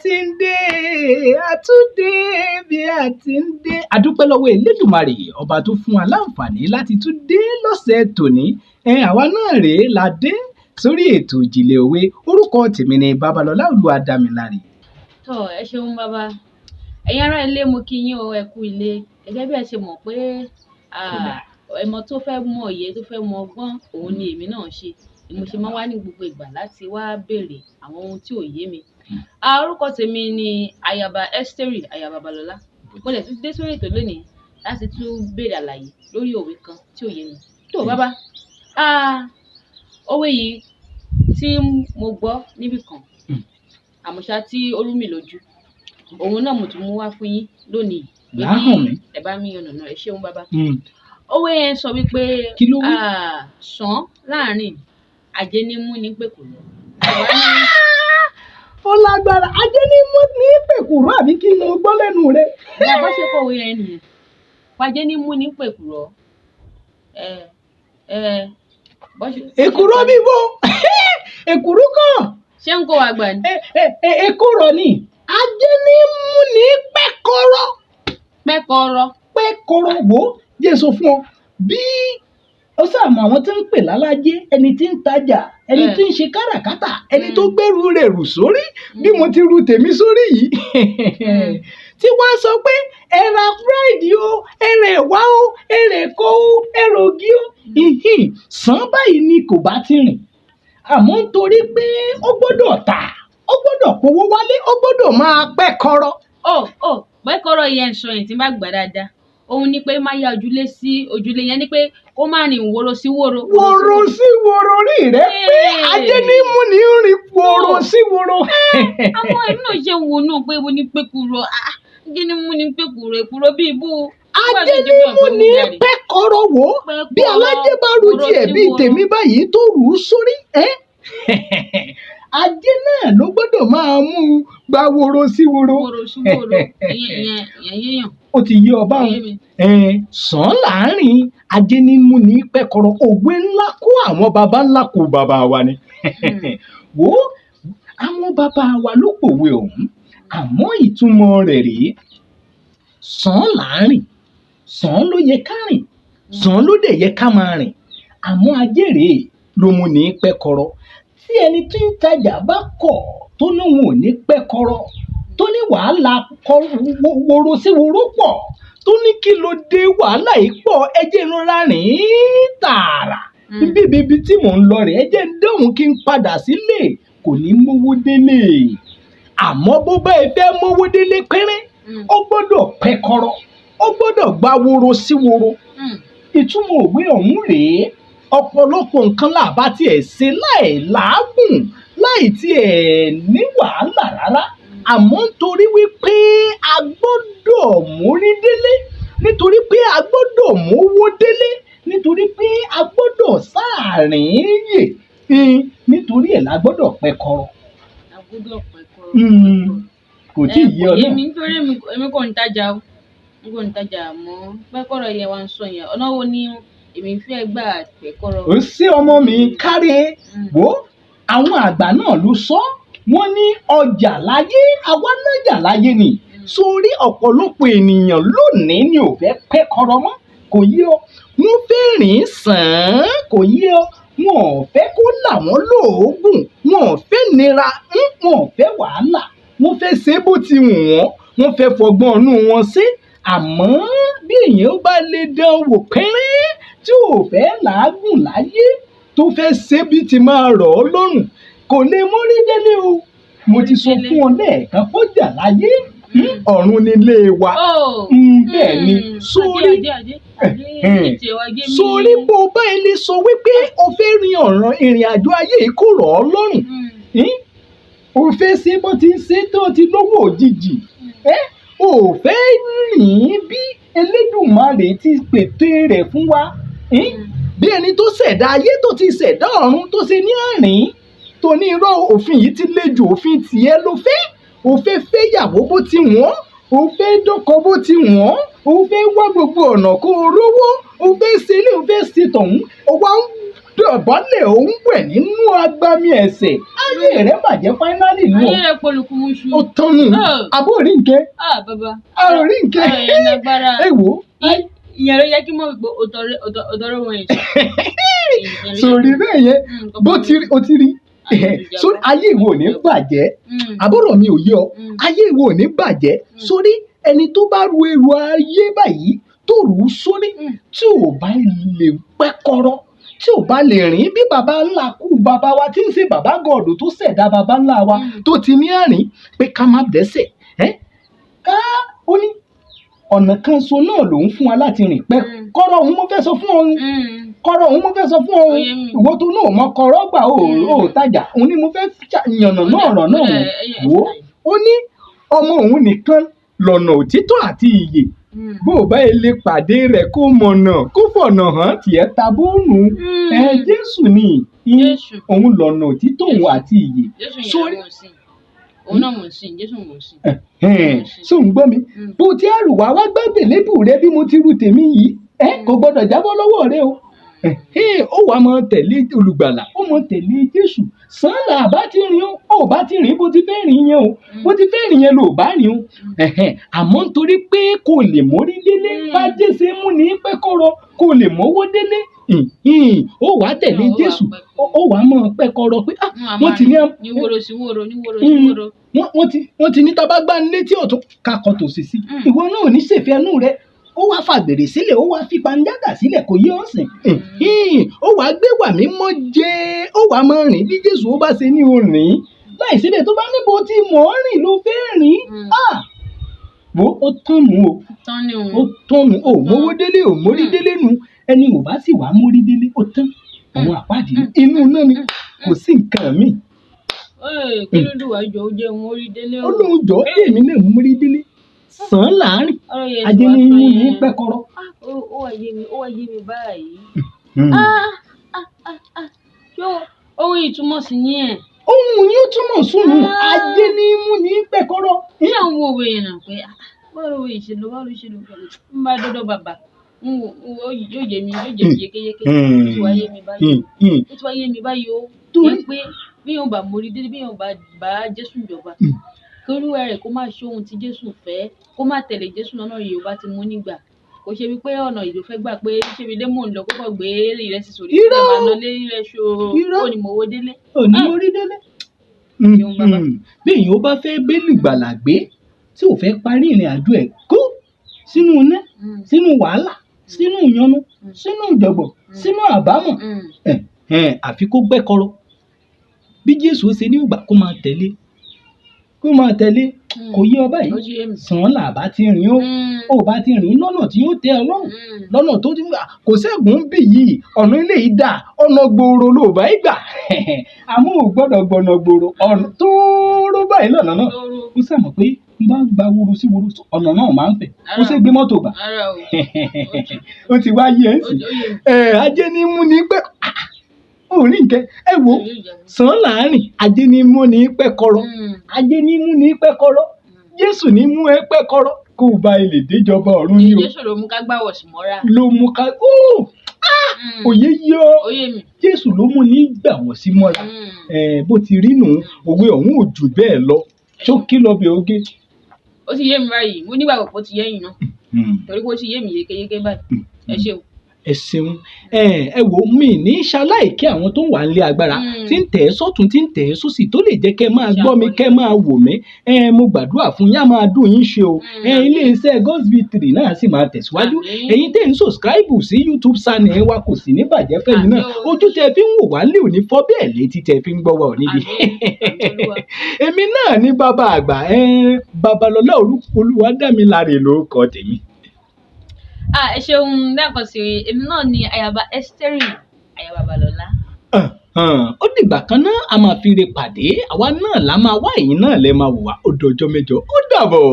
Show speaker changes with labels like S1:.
S1: ti ń dé àtúndé bí a ti ń dé. A dúpẹ́ lọ́wọ́ Elédùmarè ọba tó fún wa láǹfààní láti tún dé lọ́sẹ̀ tòní. Àwa náà rèé la dé sórí ètò ìjìnlẹ̀ òwe. Orúkọ tèmi ni Babalọlá Olúwadámiláre.
S2: Ẹ ṣeun bàbá. Ẹ̀yin ará ilé, mo kí yín o, ẹ kú ilé. Gẹ́gẹ́ bí ẹ ṣe mọ̀ pé ẹmọ tó fẹ́ mọ òye tó fẹ́ mọ ọgbọ́n òun ni èmi náà ṣe. Mo ṣe máa wá ní gbogbo ìgbà láti wá béèrè àwọn ohun tí ò yé mi. Orúkọ tèmi ni Ayaba Ẹ́sítérì Aya Babalọlá. Mo dẹ̀ tún dé sórí ètò lónìí láti tún béèrè àlàyé lórí òwe kan tí ò yé mi. Tó bàbá, òwe yìí tí mo gbọ́ níbì kan, àmọ̀ṣá tí ó rú mi lójú, òun náà mo tún mú wá fún yín lónìí. Ẹ bá mi yànnàná, ẹ ṣeun bàbá. Òwe yẹn sọ wípé sàn láàrin ajé ní mú ní pèkúrò.
S1: Ó lágbára, ajé ní mú ní pèkúrò àbí kí n gbọ́ lẹ́nu rẹ̀.
S2: Bàbá ṣe kọ̀wé yẹn nìyẹn. Ajé ní mú ní pèkúrò.
S1: Èkúrò bíbó èkúrò kan.
S2: Ṣé ń kó wa gbà ní?
S1: Èkúrò ni ajé ní mú ní pẹ́kọ́rọ́. Pẹ́kọ́rọ́ wo jẹ́ sọ fún ọ bí ó sàmù àwọn tí ń pè lálájé, ẹni tí ń tajà, ẹni tí ń ṣe káràkátà, ẹni tó gbèrú rẹ̀ rù sórí bí mo ti ru tèmi sórí yìí tí wọ́n sọ pé ẹ ra búrẹ́dì o, ẹ ra ẹ̀wà o, ẹ ra ẹ̀kọ o, ẹ ra ògì o, sàn báyìí ni kò bá ti rìn. Àmọ́ nítorí pé ó gbọ́dọ̀ tà, ó gbọ́dọ̀ powó wálé, ó gbọ́dọ̀ máa pẹ́kọ́rọ́.
S2: Pẹ́kọ́rọ́ yẹn sọ yẹn tí n bá gbà dáadáa. Òun ni pé máa ya ojúlé sí ojúlé, yẹn ni pé kó má rìn woro sí woro.
S1: Woro sí woro rí rẹ pé ajé ní mú ní rìn woro sí woro.
S2: Àmọ́ èmi náà ṣe wò náà pé mo ní pèkúrò. Ajé ní mú ní pèkúrò, èkúrò bí ibú.
S1: Ajé ní mú ní pẹ́kọ́rọ́ wò bí alájẹ bá ru tiẹ̀ bí tèmi báyìí tó rù ú sórí. Ajé náà ló gbọ́dọ̀ máa mú gba woro sí woro.
S2: Woro sí woro, ìyẹn yéèyàn.
S1: Ó ti yé ọba wọn. Sàn láàrin ajé ní mú ní pẹ́kọ́rọ́. Òwe ńlá kó àwọn baba ńlá kó bàbá wa ni. Wo àwọn bàbá wa ló pòwe ọ̀hún, àmọ́ ìtumọ̀ rẹ̀ rèé. Sàn láàrin, sàn ló yẹ ká rìn, sàn ló dẹ̀ yẹ ká máa rìn. Àmọ́ ajé rèé ló mú ní pẹ́kọ́rọ́. Tí ẹni tí ń tajà bá kọ̀ tó ní òun ò ní pẹ́kọ́rọ́, tó ní wàhálà woro sí woro pọ̀, tó ní kí ló dé wàhálà yìí pọ̀, ẹ jẹ́ n rọra rìn tààrà bíbi tí mò ń lọ rè, ẹ jẹ́ n dóhùn kí n padà sílé, kò ní mówó délé. Àmọ́ bó bá ẹ fẹ́ mówó délé pẹ́rẹ́, ó gbọ́dọ̀ pẹ́kọ́rọ́, ó gbọ́dọ̀ gba woro sí woro. Ìtumọ̀ òwe ọ̀hún rèé. Ọ̀pọ̀lọpọ̀ nǹkan làbá tiẹ̀ ṣe láì làágùn, láì tiẹ̀ ní wàhálà rárá. Àmọ́ nítorí wípé a gbọ́dọ̀ mórí délé, nítorí pé a gbọ́dọ̀ mówó délé, nítorí pé a gbọ́dọ̀ sáàrin yè, nítorí ẹ̀ la gbọ́dọ̀ pẹ́kọ́rọ́. Kò tí ì yé ọ náà.
S2: Nítorí èmi kò ń tajà o, èmi kò ń tajà mọ́ pẹ́kọ́rọ́ yẹn wá ń sọ yẹn. Ọ̀nà wo ni èmi fẹ́ gbà pẹ́kọ́rọ́?
S1: Ó sí ọmọ mi kárí wo àwọn àgbà náà ló sọ. Wọ́n ní ọjà láyé, àwa nájà láyé ni. Sórí ọ̀pọ̀lọpọ̀ ènìyàn lónìí ni ò fẹ́ pẹ́kọ́rọ́ mọ́. Kò yé ọ, wọ́n fẹ́ rìn sàn, kò yé ọ, wọn ò fẹ́ kó là wọ́n lóògùn, wọn ò fẹ́ nira, wọn ò fẹ́ wàhálà, wọ́n fẹ́ ṣe bó ti wù wọ́n fẹ́ fọgbọ́n inú wọn sí. Àmọ́ bí èèyàn bá lè dán wò pẹ́rẹ́ tí ò fẹ́ làágùn láyé, tó fẹ́ ṣe bí ti máa rọ̀ ọ́ lọ́rùn, kò lè mórí délé o. Mo ti sọ fún ọ lẹ́ẹ̀kan kọjá láyé, ọ̀run nílé wa. Bẹ́ẹ̀ ni sórí bó bá ilé sọ wípé o fẹ́ rin ìrìn àjò ayé yìí kò rọ̀ ọ́ lọ́rùn, o fẹ́ ṣe bó ti ń ṣe tó ti lówó òjijì, o fẹ́ rìn bí Elédùmarè ti pète rẹ̀ fún wa, bí ẹni tó ṣẹ̀dá ayé tó ti ṣẹ̀dá ọ̀run tó ṣe ní àárín tó ní irọ́ òfin yìí ti le jù òfin tiẹ̀ ló fẹ́. O fẹ́ fẹ́yàwó bó ti wọ́n, o fẹ́ dọ́kọ bó ti wọ́n, o fẹ́ wá gbogbo ọ̀nà kó o rówó, o fẹ́ ṣe ilé, o fẹ́ ṣe tọ̀hún, o wá ń dọ̀bálẹ̀ ò ń wẹ̀ nínú agbami ẹ̀ṣẹ̀ ayé rẹ̀ bàjẹ́ fáínálì nù
S2: ayé rẹ̀ polùkùmùṣù.
S1: ó tán nù àbó rí nkẹ́
S2: bàbá.
S1: rí nkẹ́
S2: ìyẹn lágbára.
S1: ẹ wò
S2: ìyẹn ló yẹ kí mọ̀ pé òtọ̀rọ̀ wọn yẹn sọ.
S1: sórí bẹ́ẹ̀ yẹn bó ti rí o ti rí sórí ayé ìwọ ò ní bàjẹ́ àbúrò mi ò yé ọ ayé ìwọ ò ní bàjẹ́ sórí ẹni tó bá ru ẹrù ayé báyìí tó rù ú sórí tí ò bá lè pẹ́ kọ́rọ́ tí ò bá lè rìn bí baba ńlá kú baba wa tí ń ṣe baba gọ̀ọ̀dù tó ṣẹ̀dá baba ńlá wa tó ti ní àrìn pé ká má dẹ́ṣẹ̀ ká ó ní ọ̀nà kan so náà lòun fún wa láti rìn pẹ́ kọ́rọ́ òun mo fẹ́ sọ fún ọ kọ́rọ́ òun mo fẹ́ sọ fún ọ ìwọ tó náà mọ kọ́rọ́ gbà ó tajà òun ni mo fẹ́ yànnà náà ọ̀rọ̀ náà wò ó ní ọmọ òun nìkan lọ̀nà òtítọ́ àti ìyè bó o bá ilé pàdé rẹ̀ kó mọ̀nà kó fọ̀nà hàn tiẹ̀ tabóònù Jésù ni òun lọ̀nà òtítọ́ òun àti ìyè
S2: sórí òun náà mò ń sìn Jésù mò ń sìn.
S1: so ń gbọ́ mi bó ti ẹrù wá gbàgbé lébù rẹ bí mo ti ru tèmi yìí kò gbọ́dọ̀ jábọ́ lọ́wọ́ rẹ o ó wàá máa tẹ̀lé olùgbàlà ó máa tẹ̀lé Jésù sànà àbá ti rìn ó bá ti rìn bó ti fẹ́ rìn yẹn o bó ti fẹ́ rìn yẹn ló bá rìn o àmọ́ nítorí pé kò lè mórí délé bá Jésù mú ní pẹ́kọ́rọ́ kò lè mówó délé ó wàá tẹ̀lé Jésù ó wàá máa pẹ́kọ́rọ́ pé wọ́n ti ní
S2: níwòrò sí wòrò níwòrò sí wòrò.
S1: wọ́n ti ní tábà gbá nílé tí ọ̀tún kakọ̀ tòsí sí ìwọ náà ò ní ṣèfẹ́ ẹnu rẹ ó wá fàgbèrè sílẹ̀ ó wá fi panjágà sílẹ̀ kò yé ọ̀sìn ó wá gbé wà mímọ́ jẹ́ ó wá máa rìn bí Jésù ó bá ṣe ní orin láì síbẹ̀ tó bá níbo tí mò ń rìn ló fẹ́ rìn wo ó tọ́nu ó tọ́nu ó mówó délé ó mórí délé nu ẹni ò bá sì wá mórí délé ó tán àwọn àpáàdé inú náà ni kò sí nǹkan míì.
S2: kí ló dùn wá jọ ó jẹ́ mórí délé o.
S1: ó lóun jọ èmi náà mórí délé sàn án láàrin ajé ní imú ní pẹ́kọ́rọ́.
S2: ó wá yé mi báyìí. ohun ìtumọ̀ sí ní ẹ̀.
S1: ohun yóò túmọ̀ sónù ajé ní imú ní pẹ́kọ́rọ́.
S2: ní àwọn òwe yẹn náà pé báwo ló ìṣèlú ń bá dọ́dọ̀ bàbá yóò yé mi yékéyéké ó ti wá yé mi báyìí ó yẹ pé bí yóò bá mórí délé bí yóò bá Jésù jọba kórúwẹ rẹ kó má ṣe ohun tí Jésù fẹ́ kó má tẹ̀lé Jésù lọ́nà yìí ó bá ti mú nígbà kò ṣe wípé ọ̀nà ìlú fẹ́ gbà pé ṣé mi dé mò ń lọ kókò gbé ìrẹsì sórí ìṣẹ́ máa lọ lé ìrẹsì ó ní mo wó délé.
S1: ò ní mo rí délé. bí èèyàn bá fẹ́ bẹ́lú gbàlà gbé tí ò fẹ́ parí ìrìn àjò ẹ̀ kó sínú iná sínú wàhálà sínú ìyọnu sínú ìjọ̀gbọ̀n sínú àbámọ̀ àfi kó gbẹ́kọ̀rọ̀ bí Jésù ṣe ní ìgbà kó máa tẹ̀lé kò yé ọba yìí sàn án làbá ti rìn ó bá ti rìn lọ́nà tí yóò tẹ́ ọ lọ́rùn lọ́nà tó ti gbà kò sẹ́gun ń bì yìí ọ̀nà ilé yìí dà ọ̀nà gbòòrò ló bá yìí gbà àmọ́ ò gbọ́dọ̀ gbọ̀nà gbòòrò ọ̀nà tóóró báyìí lọ́nà náà ó sàmọ̀ pé n bá gba wúru sí wúru ọ̀nà náà máa ń fẹ̀ ó sì gbé mọ́tò bá ó ti wá yé ẹ̀ sí ajé ní mú ní pẹ́ orí nǹkan ẹ wo sàn láàrin ajé ní mú ní pẹ́kọ́rọ́ ajé ní mú ní pẹ́kọ́rọ́ Jésù ní mú ẹ pẹ́kọ́rọ́ kó o bá ilé déjọba ọ̀run ni o.
S2: Jésù ló mú ká gbàwọ̀ sí mọ́ra.
S1: ló mú ká òye yọ Jésù ló mú ní gbàwọ̀ sí mọ́ra bó ti rí nù òwe ọ̀hún ò jù bẹ́ẹ̀ lọ ṣókí lọ bí oge.
S2: ó ti yé mi báyìí mo nígbàgbọ́ pé ó ti yé yín náà torí pé ó ti yé mi yékéyéké báyìí ẹ ṣeun.
S1: ẹ ṣeun ẹ wò mí ní ṣaláìkí àwọn tó ń wà nílé agbára tí ń tẹ̀ ẹ́ sọ́tún tí ń tẹ̀ ẹ́ sósì tó lè jẹ́ kẹ́ máa gbọ́ mi kẹ́ máa wò mí mo gbàdúrà fún yín á máa dùn yín ṣe o iléeṣẹ́ God's Victory náà sì máa tẹ̀síwájú ẹ̀yin tẹ́ ń subscribe sí YouTube channel wa kò sí ní bàjẹ́ fẹ́yìn náà ojú tẹ́ fi ń wò wá lé òní fọ́ bẹ́ẹ̀ létí tẹ́ fi ń gbọ́ wa ò níbi èmi náà ní bàbá àgbà Babalọlá Olúwadámiláre lórúkọ tèmi.
S2: Ẹ ṣeun lẹ́ẹ̀kan sí èmi náà ni ayaba Ẹ́sítérì aya Babalọlá.
S1: Ó dìgbà kan náà a máa fi re pàdé àwa náà la máa wá ẹ̀yin náà lẹ́ máa wò wá ó dọjọ́ mẹ́jọ ó dàbọ̀.